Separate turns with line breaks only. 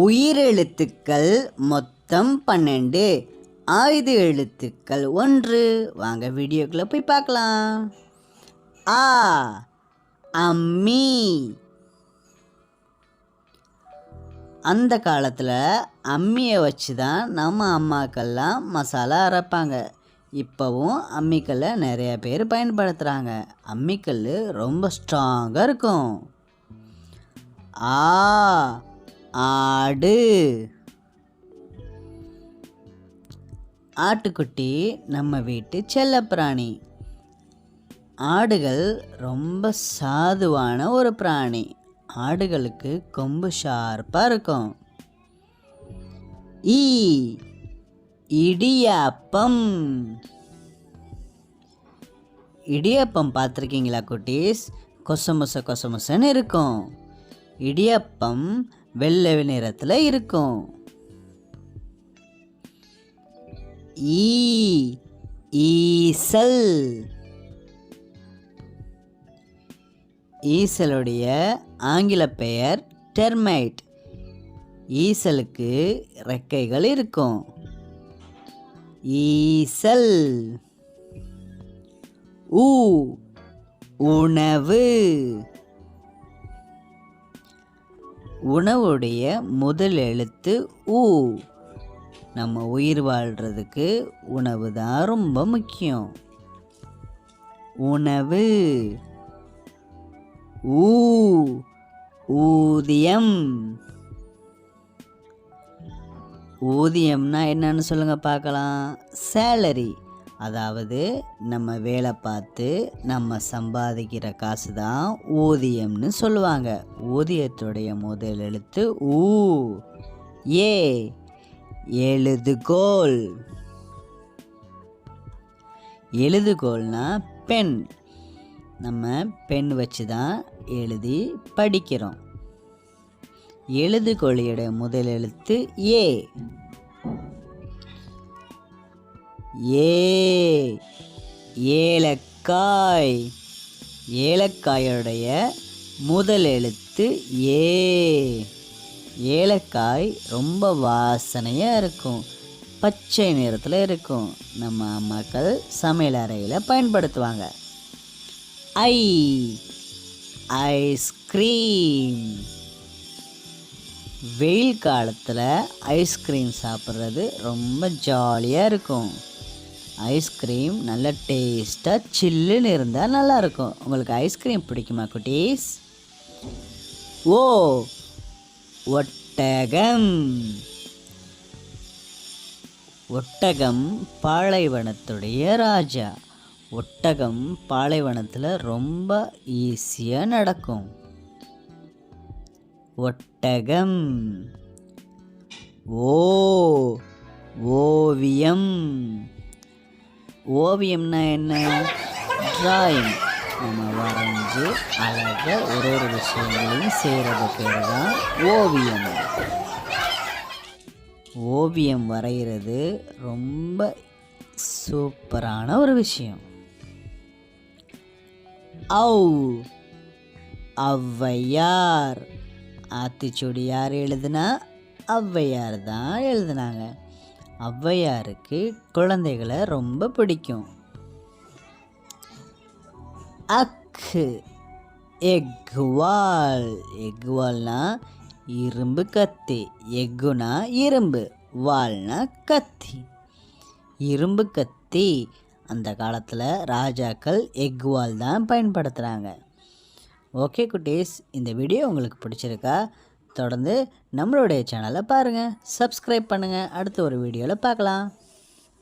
உயிரெழுத்துக்கள் மொத்தம் 12. ஆயுத எழுத்துக்கள் 1. வாங்க வீடியோக்குள்ளே போய் பார்க்கலாம். ஆ அம்மி. அந்த காலத்தில் அம்மியை வச்சு தான் நம்ம அம்மாக்கள்லாம் மசாலா அரைப்பாங்க. இப்போவும் அம்மிக்கல்லை நிறைய பேர் பயன்படுத்துகிறாங்க. அம்மிக்கல் ரொம்ப ஸ்ட்ராங்காக இருக்கும். ஆ ஆடு. ஆட்டுக்குட்டி நம்ம வீட்டு செல்லப்பிராணி. ஆடுகள் ரொம்ப சாதுவான ஒரு பிராணி. ஆடுகளுக்கு கொம்பு ஷார்ப்பாக இருக்கும். ஈ இடியாப்பம். இடியாப்பம் பார்த்துருக்கீங்களா குட்டீஸ்? கொசமுசன்னு இருக்கும். இடியாப்பம் வெள்ளை நிறத்தில் இருக்கும். ஈசல். ஈசலுடைய ஆங்கில பெயர் டெர்மைட். ஈசலுக்கு ரெக்கைகள் இருக்கும். ஈசல். உணவு. உணவுடைய முதல் எழுத்து ஊ. நம்ம உயிர் வாழ்கிறதுக்கு உணவு தான் ரொம்ப முக்கியம். உணவு. ஊதியம். ஊதியம்னா என்னன்னு சொல்லுங்க பார்க்கலாம். சேலரி. அதாவது நம்ம வேலை பார்த்து நம்ம சம்பாதிக்கிற காசு தான் ஊதியம்னு சொல்லுவாங்க. ஊதியத்துடைய முதல் எழுத்து ஊ. எழுதுகோல். எழுதுகோல்னா பென். நம்ம பென் வச்சு தான் எழுதி படிக்கிறோம். எழுதுகோலியோட முதல் எழுத்து ஏ. ஏலக்காய். ஏலக்காயோடைய முதல் எழுத்து ஏ. ஏலக்காய் ரொம்ப வாசனையாக இருக்கும். பச்சை நிறத்தில் இருக்கும். நம்ம அம்மாக்கள் சமையல் அறையில் பயன்படுத்துவாங்க. ஐஸ்கிரீம். வெயில் காலத்தில் ஐஸ்கிரீம் சாப்பிட்றது ரொம்ப ஜாலியாக இருக்கும். ஐஸ்கிரீம் நல்ல டேஸ்ட்டாக சில்லுன்னு இருந்தால் நல்லாயிருக்கும். உங்களுக்கு ஐஸ்கிரீம் பிடிக்குமா குட்டீஸ்? ஒட்டகம். ஒட்டகம் பாலைவனத்துடைய ராஜா. ஒட்டகம் பாலைவனத்தில் ரொம்ப ஈஸியாக நடக்கும். ஒட்டகம். ஓவியம். ஓவியம்னா என்ன? டிராயிங். நம்ம வரைஞ்சி அழகாக ஒரு விஷயங்களையும் செய்கிறது பேர் தான் ஓவியம். ஓவியம் வரைகிறது ரொம்ப சூப்பரான ஒரு விஷயம். ஔவையார். ஆத்திச்சூடி யார் எழுதுனா? ஔவையார் தான் எழுதுனாங்க. ஔவையாருக்கு குழந்தைகளை ரொம்ப பிடிக்கும். எக்வால். எக்வால்னா இரும்பு கத்தி. எக்குனா இரும்பு, வால்னா கத்தி. இரும்பு கத்தி. அந்த காலத்தில் ராஜாக்கள் எக்வால் தான் பயன்படுத்துகிறாங்க. ஓகே குட்டீஸ், இந்த வீடியோ உங்களுக்கு பிடிச்சிருக்கா? தொடர்ந்து நம்மளுடைய சேனலை பாருங்கள், சப்ஸ்கிரைப் பண்ணுங்கள். அடுத்த ஒரு வீடியோவில் பார்க்கலாம்.